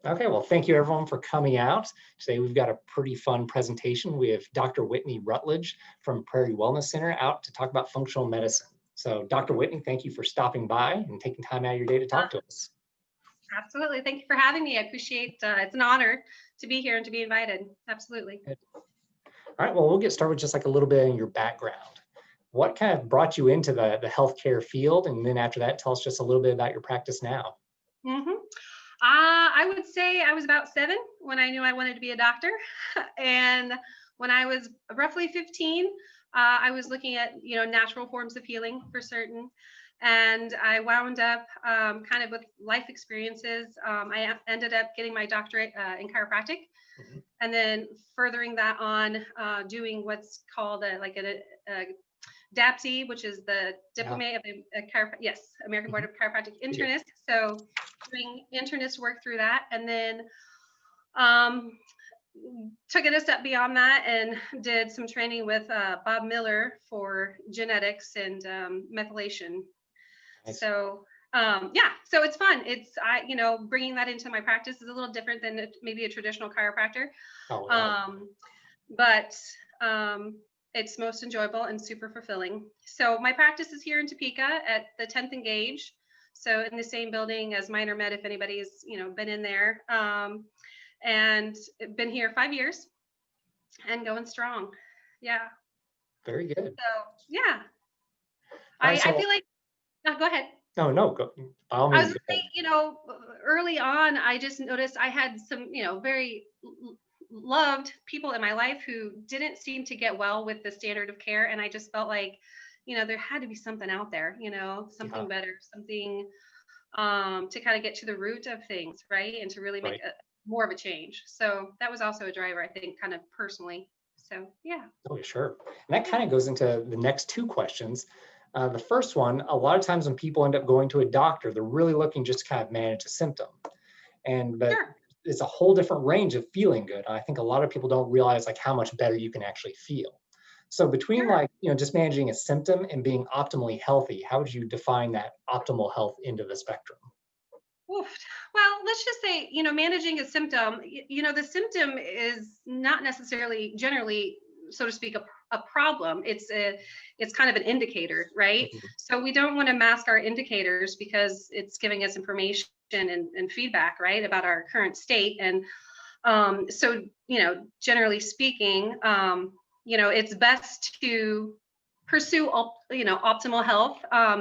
Okay, well, thank you everyone for coming out. Today we've got a pretty fun presentation. We have Dr. Whitney Rutledge from Prairie Wellness Center out to talk about functional medicine. So Dr. Whitney, thank you for stopping by and taking time out of your day to talk to us. Absolutely. Thank you for having me. I appreciate it's an honor to be here and to be invited. Absolutely. Good. All right, well, we'll get started with just like a little bit in your background. What kind of brought you into the healthcare field? And then after that, tell us just a little bit about your practice now. I would say I was about 7 when I knew I wanted to be a doctor. And when I was roughly 15, I was looking at, natural forms of healing for certain. And I wound up kind of with life experiences. I ended up getting my doctorate in chiropractic, and then furthering that on doing what's called a DAPC, which is the Diplomate of American Board of Chiropractic Internists. So doing internist work through that, and then took it a step beyond that and did some training with Bob Miller for genetics and methylation. Nice. So so it's fun. It's bringing that into my practice is a little different than maybe a traditional chiropractor. Oh, wow. But it's most enjoyable and super fulfilling. So my practice is here in Topeka at the 10th and Gage. So in the same building as Minor Med, if anybody's, been in there. And been here 5 years and going strong. Yeah. Very good. So, yeah. I feel like, go ahead. No, go. I was going to say, early on, I just noticed I had some, very loved people in my life who didn't seem to get well with the standard of care. And I just felt like, there had to be something out there, something better, something to kind of get to the root of things, right? And to really make more of a change. So that was also a driver, I think, kind of personally. So, yeah. Oh, sure. And that kind of goes into the next 2 questions. The first one, a lot of times when people end up going to a doctor, they're really looking just to kind of manage a symptom. But it's a whole different range of feeling good. I think a lot of people don't realize like how much better you can actually feel. So between just managing a symptom and being optimally healthy, how would you define that optimal health into the spectrum? Well, let's just say, managing a symptom, the symptom is not necessarily generally, so to speak, a problem. It's kind of an indicator, right? Mm-hmm. So we don't want to mask our indicators because it's giving us information and feedback, right, about our current state. And so, generally speaking, it's best to pursue, optimal health,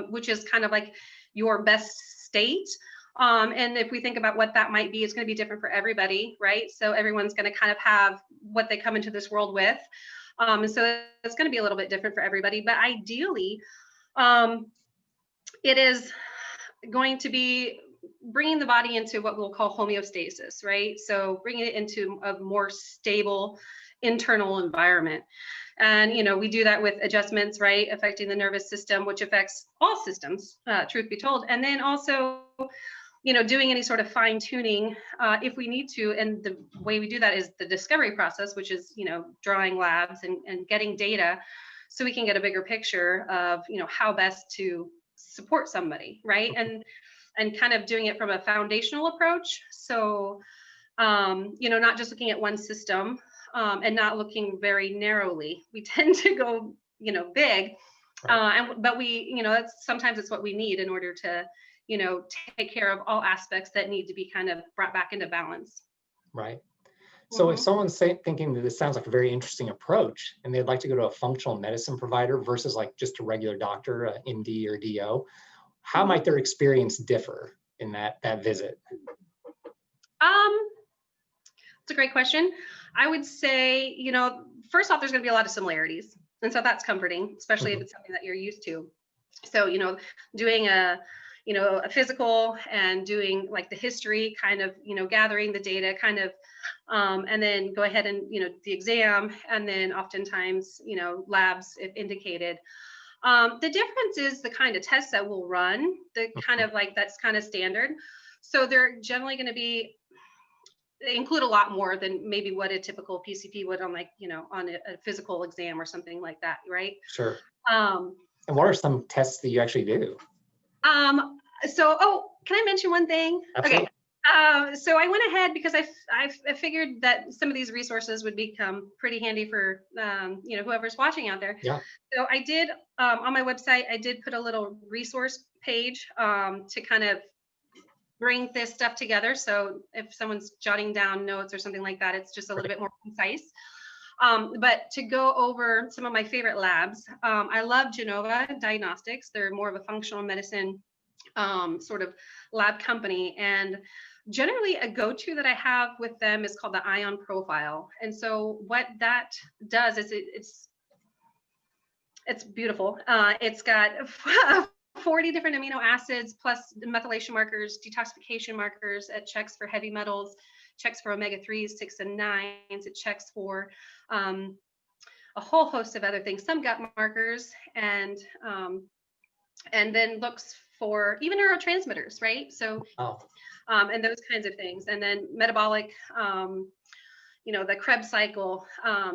which is kind of like your best state. And if we think about what that might be, it's going to be different for everybody, right? So everyone's going to kind of have what they come into this world with. And so it's going to be a little bit different for everybody. But ideally, it is going to be bringing the body into what we'll call homeostasis, right? So bringing it into a more stable internal environment. And, we do that with adjustments, right? Affecting the nervous system, which affects all systems, truth be told. And then also, doing any sort of fine tuning if we need to. And the way we do that is the discovery process, which is, drawing labs and getting data so we can get a bigger picture of, how best to support somebody, right? And kind of doing it from a foundational approach. So, not just looking at one system and not looking very narrowly. We tend to go, big, but we, sometimes it's what we need in order to, take care of all aspects that need to be kind of brought back into balance. Right. So if someone's thinking that this sounds like a very interesting approach and they'd like to go to a functional medicine provider versus like just a regular doctor, MD or DO, how might their experience differ in that visit? It's a great question. I would say, first off, there's going to be a lot of similarities. And so that's comforting, especially if it's something that you're used to. So, doing a physical and doing like the history, kind of, gathering the data kind of, and then go ahead and, the exam, and then oftentimes, labs if indicated. The difference is the kind of tests that we'll run, the kind of like that's kind of standard. So they're generally going to include a lot more than maybe what a typical PCP would on like, on a physical exam or something like that, right? Sure. And what are some tests that you actually do? So, can I mention one thing? Absolutely. Okay. So I went ahead because I figured that some of these resources would become pretty handy for whoever's watching out there. Yeah. So I did on my website, I did put a little resource page to kind of bring this stuff together. So if someone's jotting down notes or something like that, it's just a little bit more concise. But to go over some of my favorite labs, I love Genova Diagnostics. They're more of a functional medicine sort of lab company. And generally a go-to that I have with them is called the ion profile. And so what that does is it's beautiful. It's got 40 different amino acids plus methylation markers, detoxification markers. It checks for heavy metals, checks for omega-3s, 6 and 9s. It checks for a whole host of other things, some gut markers, and then looks for even neurotransmitters, right? So, and those kinds of things. And then metabolic, the Krebs cycle.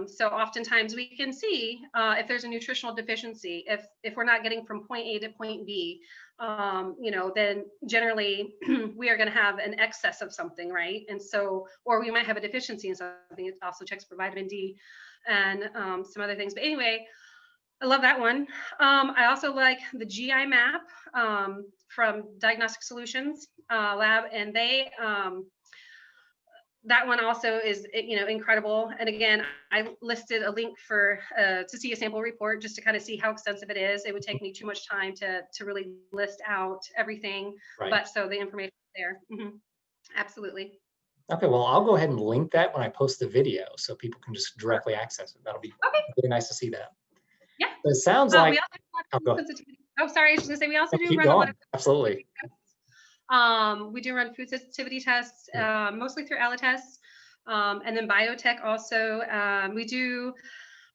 So oftentimes we can see if there's a nutritional deficiency, if we're not getting from point A to point B, then generally we are going to have an excess of something, right? And so, or we might have a deficiency in something. It also checks for vitamin D and some other things. But anyway, I love that one. I also like the GI map from Diagnostic Solutions Lab, and they that one also is incredible. And again, I listed a link for to see a sample report just to kind of see how extensive it is. It would take me too much time to really list out everything, but so the information is there. Absolutely. Okay, well, I'll go ahead and link that when I post the video so people can just directly access it. That'll be really nice to see that. Yeah. It sounds like. Sorry, I was just gonna say we also do run a lot of absolutely. We do run food sensitivity tests, mostly through ALA tests, and then biotech also. We do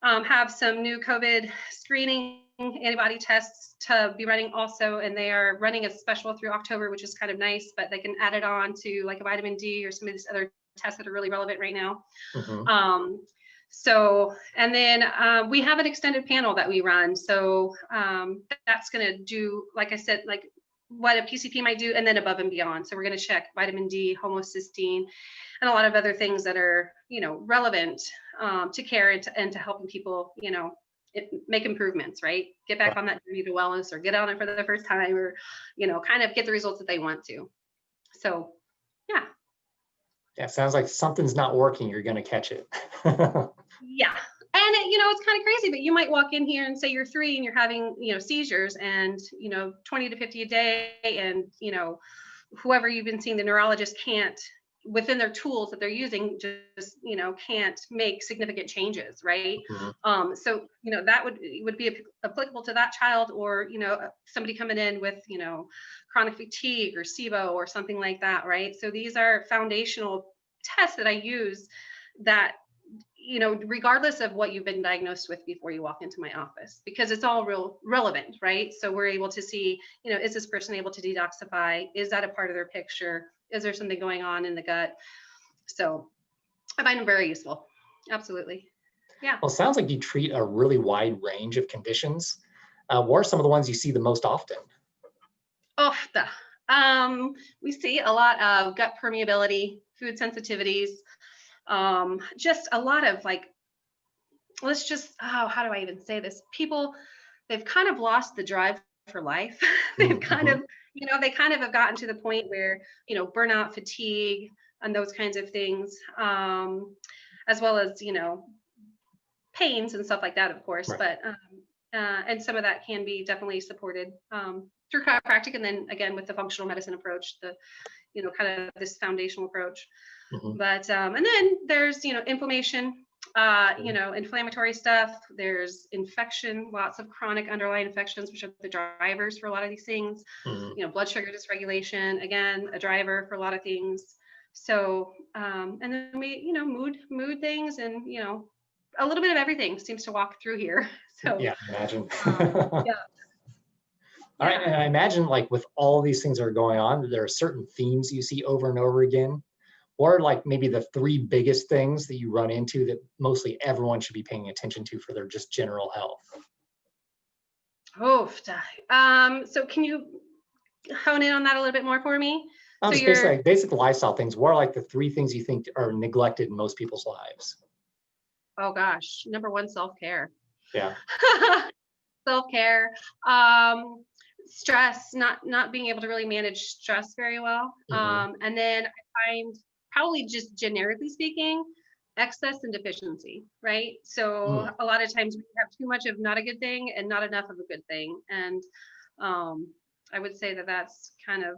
have some new COVID screening antibody tests to be running also, and they are running a special through October, which is kind of nice, but they can add it on to like a vitamin D or some of these other tests that are really relevant right now. So, and then we have an extended panel that we run. So that's going to do, like I said, like what a PCP might do, and then above and beyond. So we're going to check vitamin D, homocysteine, and a lot of other things that are, relevant to care and to helping people, make improvements, right? Get back on that journey to wellness, or get on it for the first time, or, kind of get the results that they want to. So, yeah. Yeah, sounds like something's not working. You're going to catch it. Yeah. And it's kind of crazy, but you might walk in here and say you're 3 and you're having, seizures and, 20 to 50 a day. And, whoever you've been seeing, the neurologist can't, within their tools that they're using, just, can't make significant changes. Right. So, that would be applicable to that child, or, somebody coming in with, chronic fatigue or SIBO or something like that. Right. So these are foundational tests that I use that, regardless of what you've been diagnosed with before you walk into my office, because it's all real relevant, right? So we're able to see, is this person able to detoxify? Is that a part of their picture? Is there something going on in the gut? So I find them very useful. Absolutely. Yeah. Well, it sounds like you treat a really wide range of conditions. What are some of the ones you see the most often? We see a lot of gut permeability, food sensitivities, just a lot of how do I even say this? People, they've kind of lost the drive for life. They've kind of, they kind of have gotten to the point where, burnout, fatigue, and those kinds of things, as well as, pains and stuff like that, of course. But, and some of that can be definitely supported through chiropractic. And then again, with the functional medicine approach, the, kind of this foundational approach. But, and then there's, inflammation, inflammatory stuff. There's infection, lots of chronic underlying infections, which are the drivers for a lot of these things. Blood sugar dysregulation, again, a driver for a lot of things. So, and then we, mood things, and, a little bit of everything seems to walk through here. So yeah, imagine. Yeah. All right, and I imagine like with all these things that are going on, there are certain themes you see over and over again. Or like maybe the 3 biggest things that you run into that mostly everyone should be paying attention to for their just general health? So can you hone in on that a little bit more for me? Oh, So just you're, basically like basic lifestyle things. What are like the three things you think are neglected in most people's lives? oh gosh, number one, self-care. Yeah. Self-care, um, stress, not being able to really manage stress very well. Hmm. And then I find, probably just generically speaking, excess and deficiency, right? So Mm, a lot of times we have too much of not a good thing and not enough of a good thing. And um, I would say that that's kind of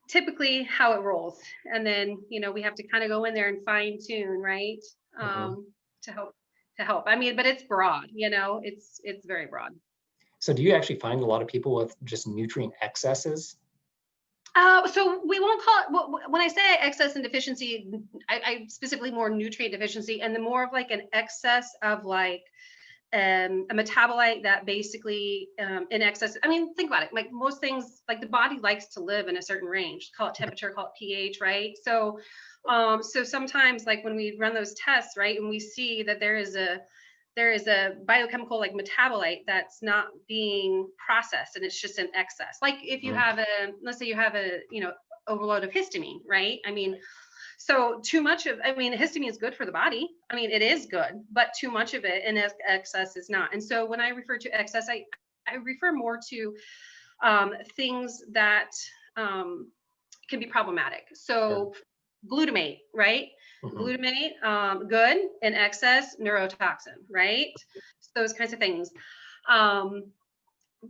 typically how it rolls. And then, we have to kind of go in there and fine tune, right? hmm. Um, to help to help. I mean, but it's broad, it's very broad. So do you actually find a lot of people with just nutrient excesses? So we won't call it, when I say excess and deficiency, I specifically more nutrient deficiency, and the more of like an excess of like a metabolite that basically in excess. I mean, think about it. Like most things, like the body likes to live in a certain range. Call it temperature, call it pH, right? So sometimes like when we run those tests, right, and we see that there is a biochemical like metabolite that's not being processed and it's just in excess. Like if you Mm, have let's say you have a, overload of histamine, right? I mean, so too much of, I mean, histamine is good for the body. I mean, it is good, but too much of it in excess is not. And so when I refer to excess, I refer more to things that can be problematic. sure. So glutamate, right? Hmm. Glutamate, good. In excess, neurotoxin, right? So those kinds of things. Um,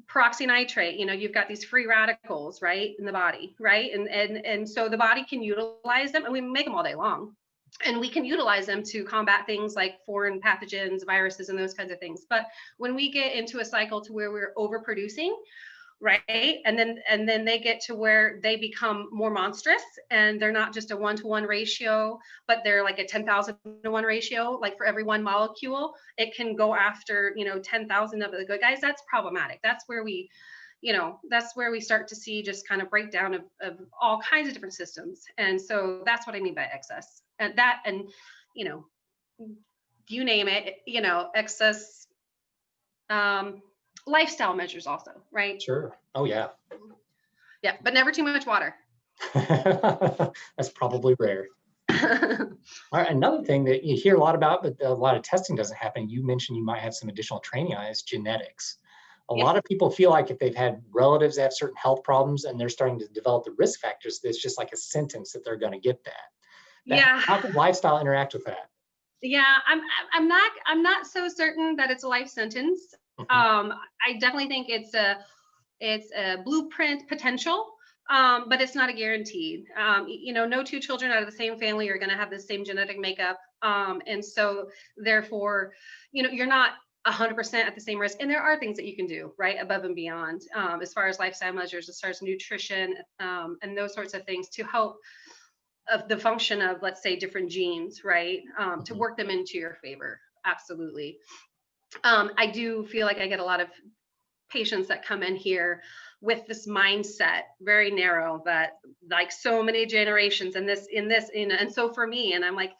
Peroxynitrate, you've got these free radicals, right, in the body, right? And so the body can utilize them, and we make them all day long. And we can utilize them to combat things like foreign pathogens, viruses, and those kinds of things. But when we get into a cycle to where we're overproducing, right, and then they get to where they become more monstrous, and they're not just a 1-to-1 ratio, but they're like a 10,000 to 1 ratio. Like for every one molecule it can go after 10,000 of the good guys. That's problematic. That's where we start to see just kind of breakdown of all kinds of different systems. And so that's what I mean by excess, and you know you name it, excess. um Lifestyle measures also, right? Sure. Oh yeah. Yeah, but never too much water. That's probably rare. All right, another thing that you hear a lot about, but a lot of testing doesn't happen. You mentioned you might have some additional training on is genetics. A Yes. lot of people feel like if they've had relatives that have certain health problems and they're starting to develop the risk factors, it's just like a sentence that they're going to get that. That Yeah. how can lifestyle interact with that? Yeah. I'm not so certain that it's a life sentence. Mhm. I definitely think it's a blueprint potential, but it's not a guaranteed. No two children out of the same family are going to have the same genetic makeup, and so therefore, you're not 100% at the same risk. And there are things that you can do right above and beyond, as far as lifestyle measures, as far as nutrition, and those sorts of things to help of the function of, let's say, different genes, right, to Mhm. work them into your favor. Absolutely. I do feel like I get a lot of patients that come in here with this mindset very narrow, that like so many generations and and so for me, and I'm like,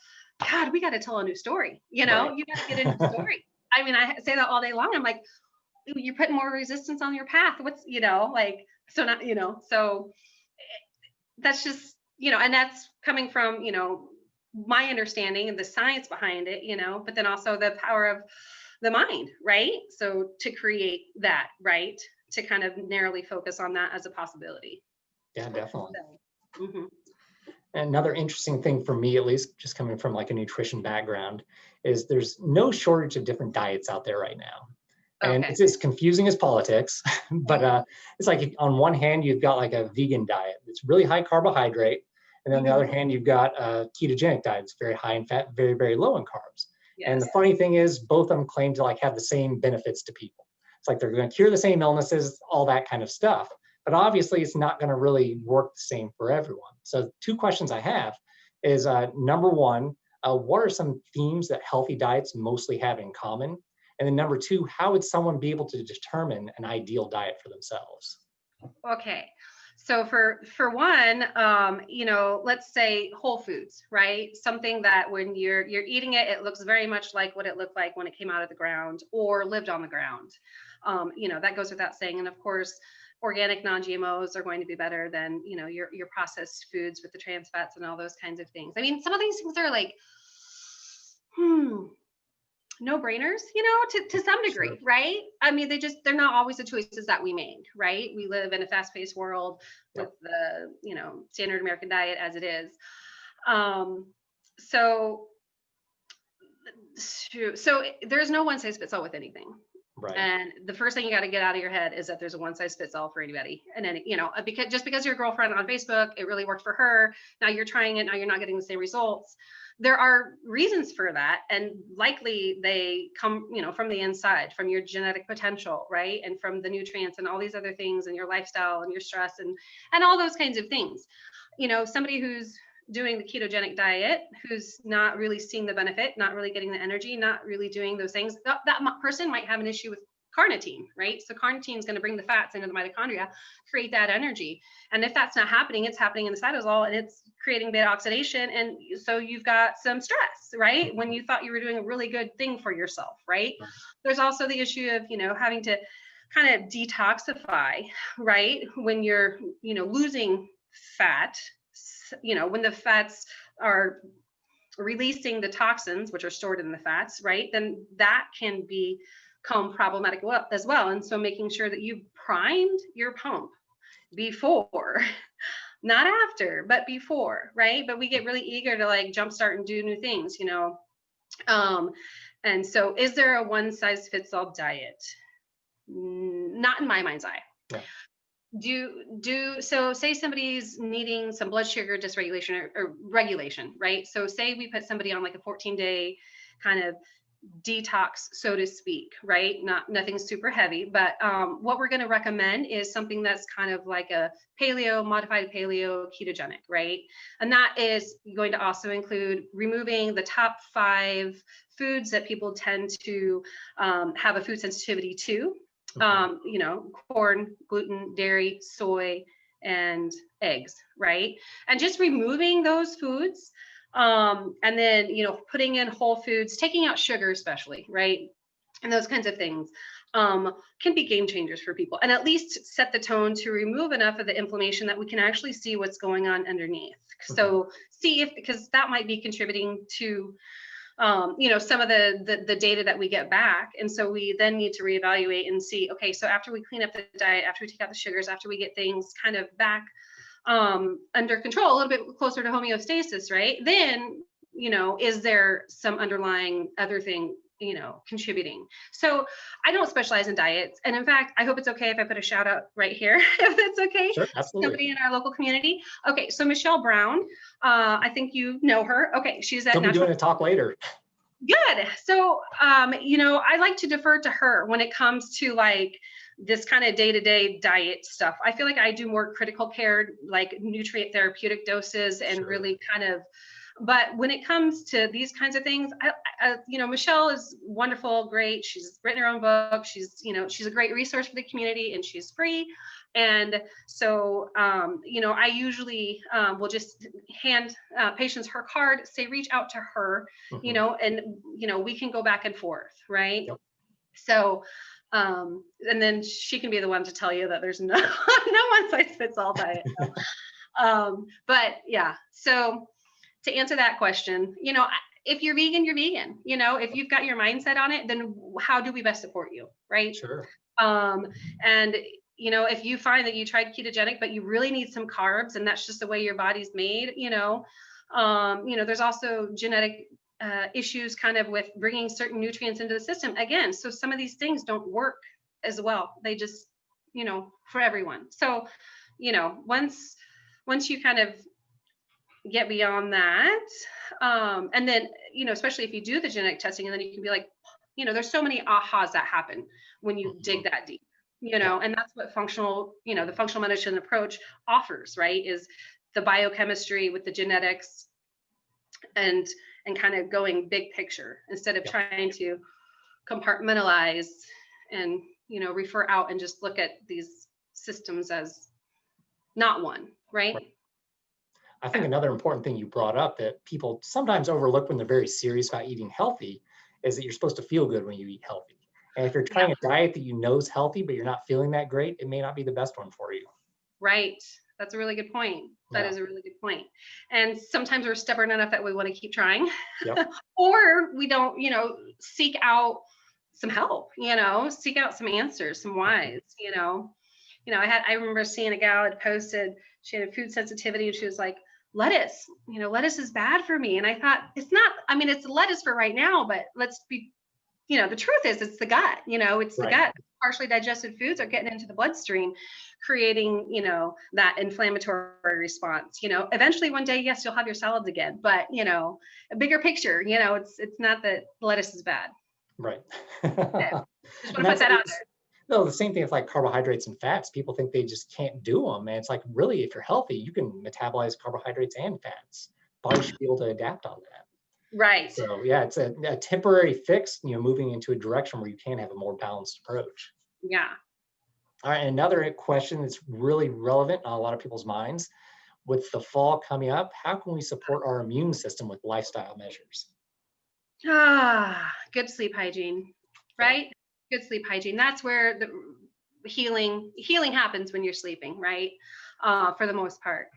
God, we got to tell a new story. Right. You got to get a new story. I mean, I say that all day long. I'm like, you're putting more resistance on your path. What's, like, so not, so that's just, and that's coming from, my understanding and the science behind it, but then also the power of the mind, right? So to create that, right? To kind of narrowly focus on that as a possibility. Yeah, definitely. So, Another interesting thing for me, at least, just coming from like a nutrition background, is there's no shortage of different diets out there right now. And okay. it's as confusing as politics, but it's like on one hand, you've got like a vegan diet that's really high carbohydrate. And then on the other Hmm. hand, you've got a ketogenic diet that's very high in fat, very, very low in carbs. And Yes. the funny thing is, both of them claim to like have the same benefits to people. It's like they're going to cure the same illnesses, all that kind of stuff. But obviously, it's not going to really work the same for everyone. So, two questions I have is number one, what are some themes that healthy diets mostly have in common? And then number two, how would someone be able to determine an ideal diet for themselves? Okay. So for one, let's say whole foods, right? Something that when you're eating it, it looks very much like what it looked like when it came out of the ground or lived on the ground. That goes without saying. And of course, organic non-GMOs are going to be better than, you know, your processed foods with the trans fats and all those kinds of things. I mean, some of these things are like, no brainers, you know, to some degree, Sure. right? I mean, they're not always the choices that we make, right? We live in a fast-paced world with Yep. the, you know, standard American diet as it is. So there's no one size fits all with anything. Right. And the first thing you got to get out of your head is that there's a one size fits all for anybody. And then, you know, because your girlfriend on Facebook, it really worked for her. Now you're trying it. Now you're not getting the same results. There are reasons for that. And likely they come, you know, from the inside, from your genetic potential, right? And from the nutrients and all these other things and your lifestyle and your stress and all those kinds of things. You know, somebody who's doing the ketogenic diet, who's not really seeing the benefit, not really getting the energy, not really doing those things, that person might have an issue with carnitine, right? So carnitine is going to bring the fats into the mitochondria, create that energy. And if that's not happening, it's happening in the cytosol and it's creating beta oxidation. And so you've got some stress, right? When you thought you were doing a really good thing for yourself, right? There's also the issue of, you know, having to kind of detoxify, right? When you're, you know, losing fat, you know, when the fats are releasing the toxins, which are stored in the fats, right? Then that can become problematic as well. And so making sure that you primed your pump before, not after, but before, right? But we get really eager to like jumpstart and do new things, you know? And so is there a one size fits all diet? Not in my mind's eye. Yeah. So say somebody's needing some blood sugar dysregulation or regulation, right? So say we put somebody on like a 14-day kind of detox, so to speak, right? Nothing super heavy, but what we're going to recommend is something that's kind of like a modified paleo ketogenic, right? And that is going to also include removing the top 5 foods that people tend to have a food sensitivity to. You know, corn, gluten, dairy, soy, and eggs, right? And just removing those foods, and then, you know, putting in whole foods, taking out sugar, especially, right? And those kinds of things can be game changers for people, and at least set the tone to remove enough of the inflammation that we can actually see what's going on underneath. So see because that might be contributing to you know, some of the data that we get back. And so we then need to reevaluate and see, okay, so after we clean up the diet, after we take out the sugars, after we get things kind of back under control, a little bit closer to homeostasis, right? Then, you know, is there some underlying other thing, you know, contributing? So I don't specialize in diets. And in fact, I hope it's okay if I put a shout out right here, if that's okay. Sure, absolutely. Somebody in our local community. Okay, so Michelle Brown, I think you know her. Okay, she's at She'll be doing a talk later. Good. So, you know, I like to defer to her when it comes to like this kind of day-to-day diet stuff. I feel like I do more critical care, like nutrient therapeutic doses and really kind of, but when it comes to these kinds of things, you know, Michelle is wonderful, great. She's written her own book. She's, you know, she's a great resource for the community and she's free. And so, you know, I usually will just hand patients her card, say, reach out to her, you know, and, you know, we can go back and forth, right? Yep. So, and then she can be the one to tell you that there's no one size fits all diet. But yeah, so to answer that question, you know, if you're vegan, you're vegan. You know, if you've got your mindset on it, then how do we best support you, right? Sure. And you know, if you find that you tried ketogenic, but you really need some carbs, and that's just the way your body's made, you know, there's also genetic issues kind of with bringing certain nutrients into the system again. So some of these things don't work as well. They just, you know, for everyone. So, you know, once you kind of get beyond that, and then, you know, especially if you do the genetic testing, and then you can be like, you know, there's so many ahas that happen when you dig that deep, you know, and that's what functional, you know, the functional medicine approach offers, right? Is the biochemistry with the genetics and kind of going big picture instead of trying to compartmentalize and, you know, refer out and just look at these systems as not one, right? I think another important thing you brought up that people sometimes overlook when they're very serious about eating healthy is that you're supposed to feel good when you eat healthy. And if you're trying a diet that you know is healthy, but you're not feeling that great, it may not be the best one for you. Right. That's a really good point. That is a really good point. And sometimes we're stubborn enough that we want to keep trying, or we don't, seek out some help, seek out some answers, some whys, I remember seeing a gal had posted, she had a food sensitivity and she was like, lettuce, lettuce is bad for me. And I thought, it's not, it's lettuce for right now, but let's be, the truth is it's the gut, it's the gut. Partially digested foods are getting into the bloodstream, creating, that inflammatory response. Eventually one day, yes, you'll have your salads again, but a bigger picture, it's not that lettuce is bad. Right. Just want to put that out there. No, the same thing with like carbohydrates and fats. People think they just can't do them. And it's like, really, if you're healthy, you can metabolize carbohydrates and fats. Body should be able to adapt on that. Right. So yeah, it's a temporary fix, moving into a direction where you can have a more balanced approach. Yeah. All right, another question that's really relevant on a lot of people's minds. With the fall coming up, how can we support our immune system with lifestyle measures? Good sleep hygiene, right? Yeah. Good sleep hygiene. That's where the healing happens when you're sleeping, right? For the most part.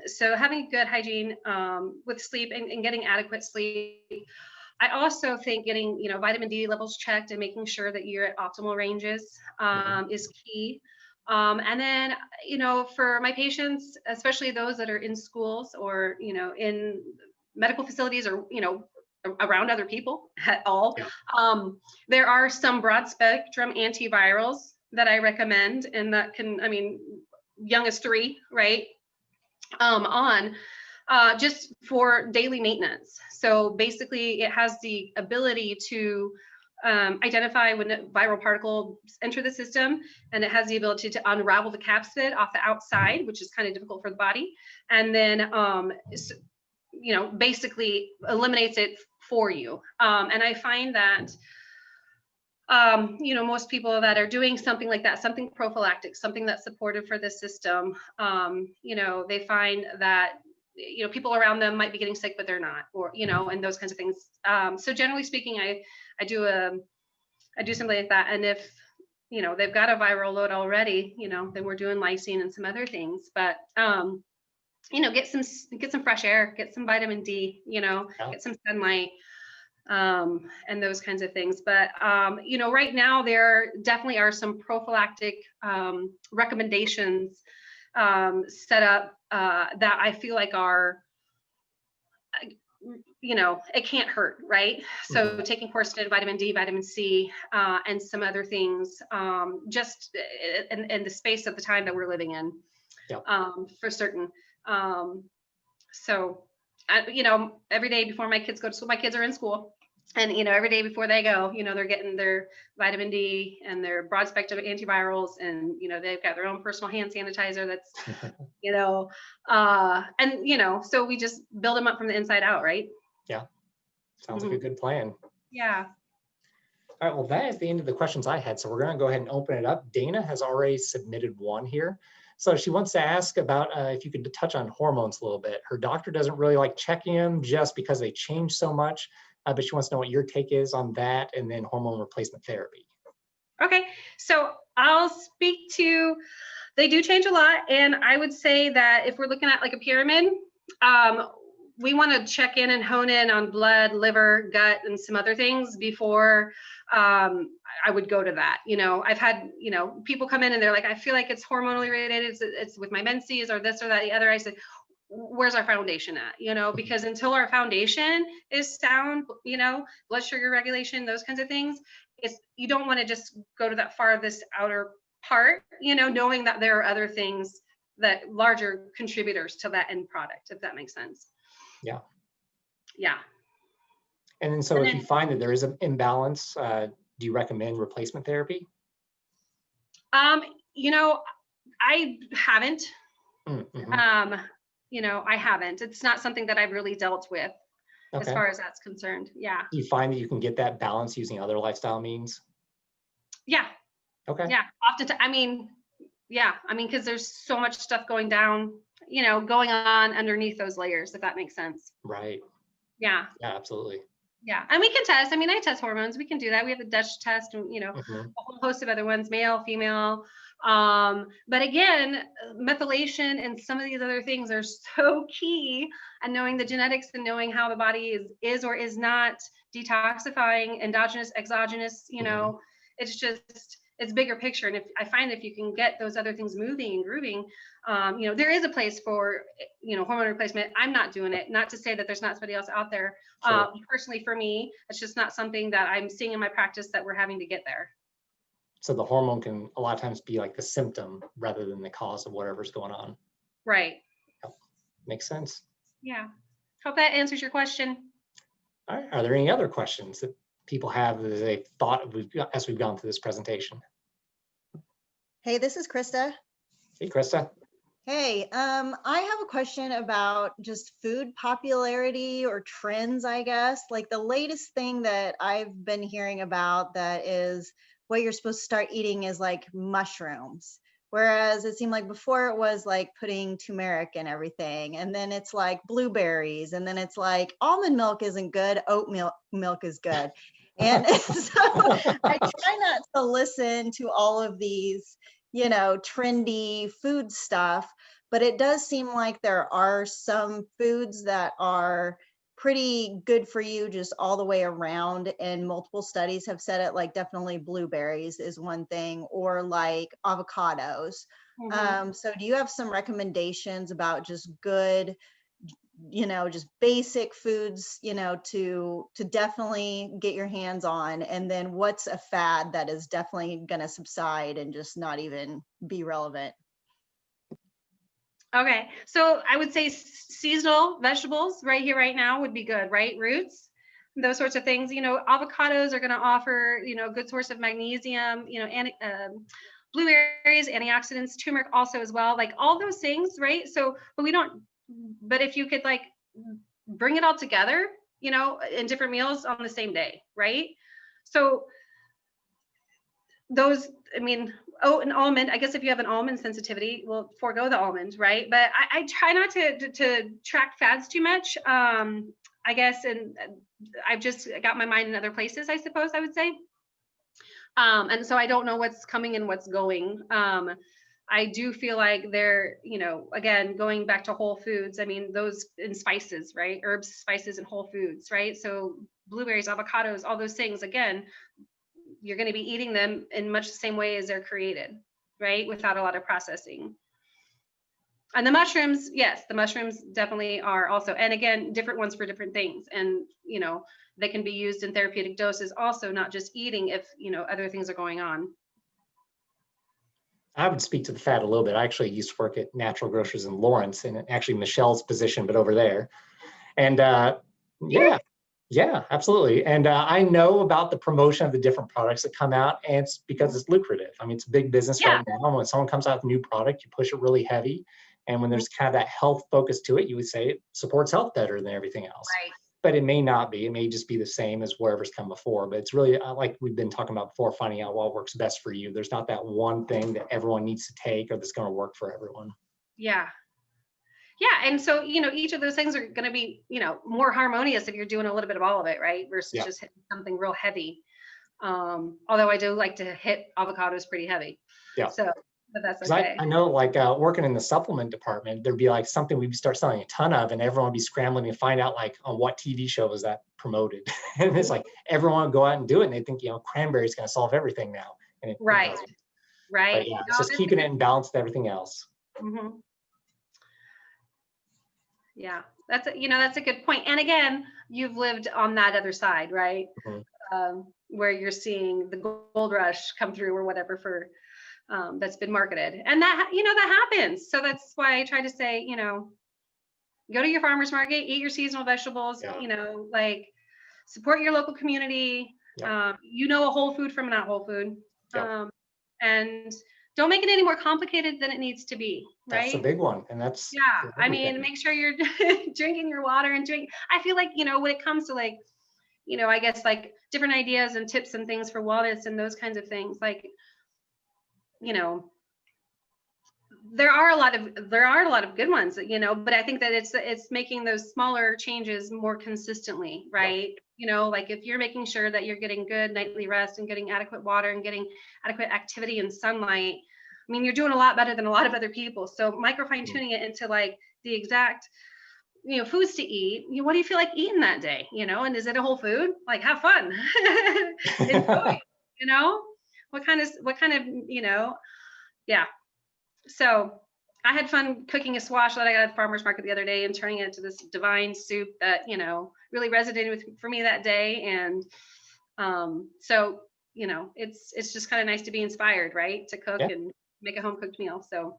So having good hygiene with sleep and getting adequate sleep. I also think getting, vitamin D levels checked and making sure that you're at optimal ranges is key. And then, for my patients, especially those that are in schools or, in medical facilities or, around other people at all, there are some broad spectrum antivirals that I recommend, and that can, young as 3, right? Just for daily maintenance. So basically it has the ability to identify when viral particles enter the system, and it has the ability to unravel the capsid off the outside, which is kind of difficult for the body. And then, basically eliminates it for you. And I find that most people that are doing something like that, something prophylactic, something that's supportive for the system, they find that, people around them might be getting sick, but they're not, or, and those kinds of things. So generally speaking, I do something like that. And if, they've got a viral load already, then we're doing lysine and some other things, but, get some fresh air, get some vitamin D, get some sunlight, and those kinds of things. But, right now there definitely are some prophylactic recommendations set up that I feel like are, it can't hurt, right? So taking quercetin, vitamin D, vitamin C, and some other things, just in the space of the time that we're living in, for certain. So, every day before my kids go to school, my kids are in school. And, every day before they go, they're getting their vitamin D and their broad spectrum antivirals, and, they've got their own personal hand sanitizer that's, so we just build them up from the inside out, right? Yeah. Sounds like a good plan. Yeah. All right, well, that is the end of the questions I had. So we're going to go ahead and open it up. Dana has already submitted one here. So she wants to ask about if you could touch on hormones a little bit. Her doctor doesn't really like checking them just because they change so much. But she wants to know what your take is on that, and then hormone replacement therapy. Okay, so I'll speak to, they do change a lot. And I would say that if we're looking at like a pyramid, we want to check in and hone in on blood, liver, gut, and some other things before I would go to that. I've had, people come in and they're like, I feel like it's hormonally related. It's with my menses or this or that, the other. I said, where's our foundation at? Because until our foundation is sound, blood sugar regulation, those kinds of things, you don't want to just go to that farthest outer part, knowing that there are other things that larger contributors to that end product, if that makes sense. Yeah. Yeah. And then, if you find that there is an imbalance, do you recommend replacement therapy? I haven't. Mm-hmm. I haven't. It's not something that I've really dealt with as far as that's concerned. Yeah. Do you find that you can get that balance using other lifestyle means? Yeah. Okay. Yeah. Because there's so much stuff going down, going on underneath those layers, if that makes sense. Right. Yeah. Yeah, absolutely. Yeah, and we can test. I mean, I test hormones. We can do that. We have the Dutch test, and a whole host of other ones, male, female. But again, methylation and some of these other things are so key, and knowing the genetics and knowing how the body is or is not detoxifying, endogenous, exogenous. It's bigger picture. And I find if you can get those other things moving and grooving, there is a place for hormone replacement. I'm not doing it. Not to say that there's not somebody else out there. Sure. Personally, for me, it's just not something that I'm seeing in my practice that we're having to get there. So the hormone can a lot of times be like the symptom rather than the cause of whatever's going on. Right. Yep. Makes sense. Yeah. Hope that answers your question. All right. Are there any other questions that people have that they've thought as we've gone through this presentation? Hey, this is Krista. Hey, Krista. Hey, I have a question about just food popularity or trends, I guess. Like the latest thing that I've been hearing about that is what you're supposed to start eating is like mushrooms. Whereas it seemed like before it was like putting turmeric and everything. And then it's like blueberries. And then it's like almond milk isn't good, oat milk is good. And so I try not to listen to all of these, trendy food stuff, but it does seem like there are some foods that are pretty good for you just all the way around. And multiple studies have said it, like definitely blueberries is one thing, or like avocados. So do you have some recommendations about just good, just basic foods, to definitely get your hands on? And then what's a fad that is definitely going to subside and just not even be relevant? Okay, so I would say seasonal vegetables right here, right now would be good, right? Roots, those sorts of things. Avocados are going to offer, a good source of magnesium, blueberries, antioxidants, turmeric also as well, like all those things, right? So, but if you could like bring it all together, in different meals on the same day, right? So those, an almond, I guess if you have an almond sensitivity, well, forego the almond, right? But I try not to track fads too much, I guess, and I've just got my mind in other places, I suppose I would say. And so I don't know what's coming and what's going. I do feel like they're, again, going back to whole foods, those in spices, right? Herbs, spices, and whole foods, right? So blueberries, avocados, all those things, again, you're going to be eating them in much the same way as they're created, right? Without a lot of processing. And the mushrooms, yes, the mushrooms definitely are also, and again, different ones for different things. And, they can be used in therapeutic doses also, not just eating if, other things are going on. I would speak to the fad a little bit. I actually used to work at Natural Grocers in Lawrence, and actually Michelle's position, but over there. And yeah, absolutely. And I know about the promotion of the different products that come out, and it's because it's lucrative. It's a big business right now. When someone comes out with a new product, you push it really heavy. And when there's kind of that health focus to it, you would say it supports health better than everything else. Right. But it may not be. It may just be the same as wherever's come before. But it's really like we've been talking about before, finding out what works best for you. There's not that one thing that everyone needs to take or that's going to work for everyone. Yeah. Yeah. And so, each of those things are going to be, more harmonious if you're doing a little bit of all of it, right? Versus just hitting something real heavy. Although I do like to hit avocados pretty heavy. Yeah. So, but that's okay. I know, like working in the supplement department, there'd be like something we'd start selling a ton of, and everyone would be scrambling to find out like on what TV show was that promoted. And it's like everyone would go out and do it, and they think cranberry is going to solve everything now. And it right. doesn't. Right. But yeah, it's just keeping it in balance with everything else. Mm-hmm. Yeah, that's a good point. And again, you've lived on that other side, right? Mm-hmm. Where you're seeing the gold rush come through or whatever for that's been marketed, and that that happens. So that's why I try to say, go to your farmer's market, eat your seasonal vegetables, like support your local community. A whole food from a not whole food, and don't make it any more complicated than it needs to be. Right? That's a big one, and that's make sure you're drinking your water and drink. I feel like when it comes to like, I guess like different ideas and tips and things for wellness and those kinds of things, like, there are a lot of good ones, you know, but I think that it's making those smaller changes more consistently, right? You know, like if you're making sure that you're getting good nightly rest and getting adequate water and getting adequate activity and sunlight, I mean, you're doing a lot better than a lot of other people. So micro fine tuning it into like the exact, you know, foods to eat. What do you feel like eating that day? You know, and is it a whole food? Like, have fun, enjoy. You know, what kind of, you know, yeah. So I had fun cooking a squash that I got at the farmer's market the other day and turning it into this divine soup that, you know, really resonated for me that day. And so, you know, it's just kind of nice to be inspired, right? To cook and make a home cooked meal. So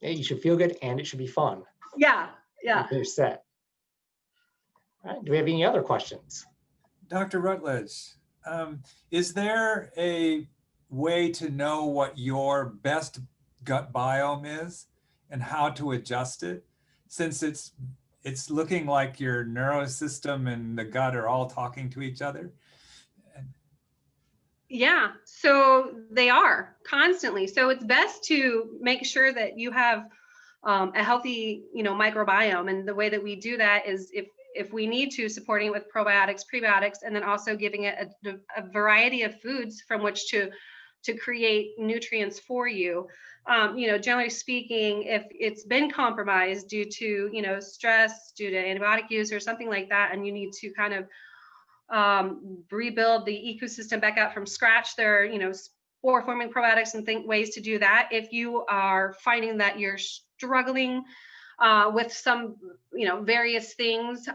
yeah, you should feel good and it should be fun. Yeah. You're set. All right. Do we have any other questions? Dr. Rutledge, is there a way to know what your best gut biome is and how to adjust it, since it's looking like your neurosystem and the gut are all talking to each other? Yeah, so they are constantly. So it's best to make sure that you have a healthy, you know, microbiome. And the way that we do that is if we need to, supporting it with probiotics, prebiotics, and then also giving it a variety of foods from which to create nutrients for you. You know, generally speaking, if it's been compromised due to, you know, stress, due to antibiotic use or something like that, and you need to kind of rebuild the ecosystem back out from scratch, there are, you know, spore forming probiotics and ways to do that. If you are finding that you're struggling with some, you know, various things,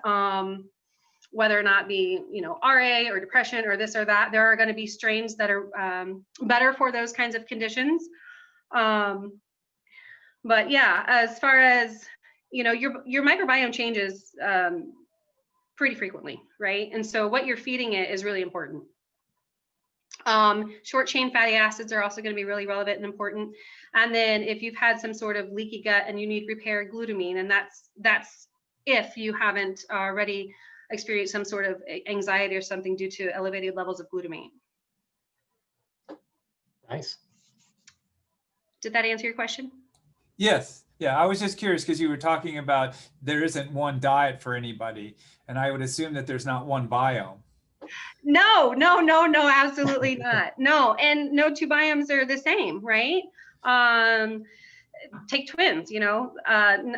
whether or not be, you know, RA or depression or this or that, there are going to be strains that are better for those kinds of conditions. But yeah, as far as, you know, your microbiome changes pretty frequently, right? And so what you're feeding it is really important. Short chain fatty acids are also going to be really relevant and important. And then if you've had some sort of leaky gut and you need repair, glutamine, and that's if you haven't already experienced some sort of anxiety or something due to elevated levels of glutamine. Nice. Did that answer your question? Yes. Yeah, I was just curious because you were talking about there isn't one diet for anybody, and I would assume that there's not one biome. No, absolutely not. No, and no two biomes are the same, right? Take twins, you know,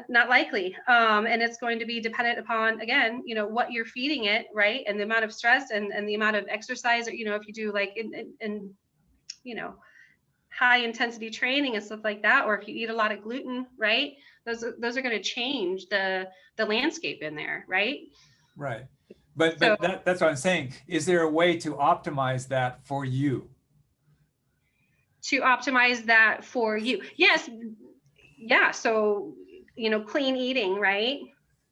not likely. And it's going to be dependent upon, again, you know, what you're feeding it, right? And the amount of stress and the amount of exercise, or, you know, if you do like in you know, high intensity training and stuff like that, or if you eat a lot of gluten, right? Those are going to change the landscape in there, right? Right. But that's what I'm saying. Is there a way to optimize that for you? To optimize that for you? Yes. Yeah. So, you know, clean eating, right?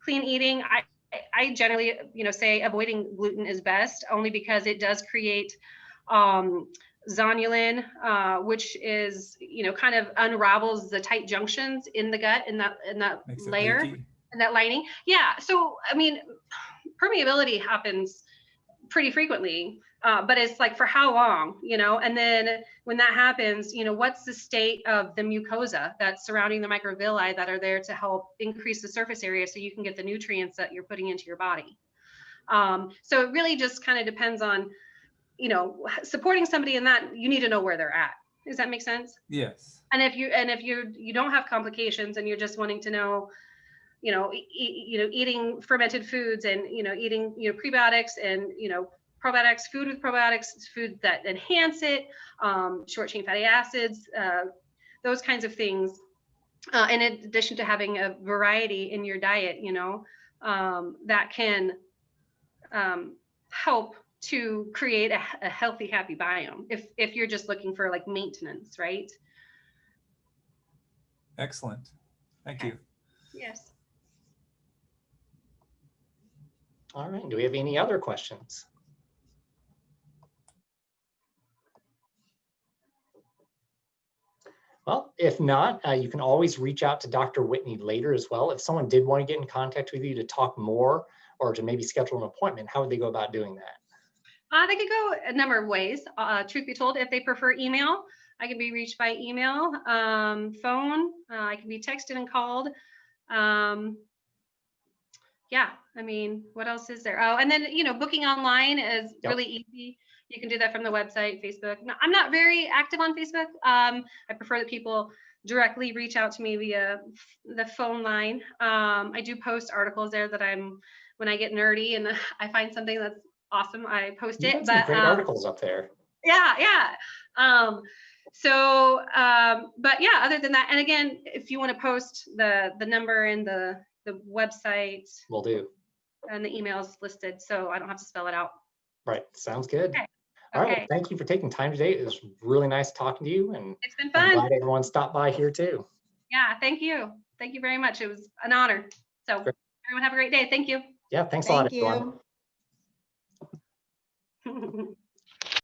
Clean eating. I generally, you know, say avoiding gluten is best, only because it does create zonulin, which is, you know, kind of unravels the tight junctions in the gut, in that layer, in that lining. Yeah. So, I mean, permeability happens pretty frequently, but it's like for how long, you know? And then when that happens, you know, what's the state of the mucosa that's surrounding the microvilli that are there to help increase the surface area so you can get the nutrients that you're putting into your body? So it really just kind of depends on, you know, supporting somebody in that. You need to know where they're at. Does that make sense? Yes. And if you don't have complications and you're just wanting to know, you know, eating fermented foods and, you know, eating, you know, prebiotics and, you know, probiotics, food with probiotics, food that enhance it, short chain fatty acids, those kinds of things. In addition to having a variety in your diet, you know, that can help to create a healthy, happy biome if you're just looking for like maintenance, right? Excellent. Thank you. Yes. All right. Do we have any other questions? Well, if not, you can always reach out to Dr. Whitney later as well. If someone did want to get in contact with you to talk more or to maybe schedule an appointment, how would they go about doing that? They could go a number of ways. Truth be told, if they prefer email, I can be reached by email, phone. I can be texted and called. Yeah, I mean, what else is there? Oh, and then, booking online is really easy. You can do that from the website, Facebook. No, I'm not very active on Facebook. I prefer that people directly reach out to me via the phone line. I do post articles there that when I get nerdy and I find something that's awesome, I post You've it. got some great articles up there. Yeah. But yeah, other than that, and again, if you want to post the number and the website, Will do. and the emails listed, so I don't have to spell it out. Right. Sounds good. Okay. All right. Okay. Well, thank you for taking time today. It was really nice talking to you, and It's been I'm fun. glad everyone stopped by here too. Yeah, thank you. Thank you very much. It was an honor. So Great. everyone have a great day. Thank you. Yeah. Thanks a lot, Thank everyone. you.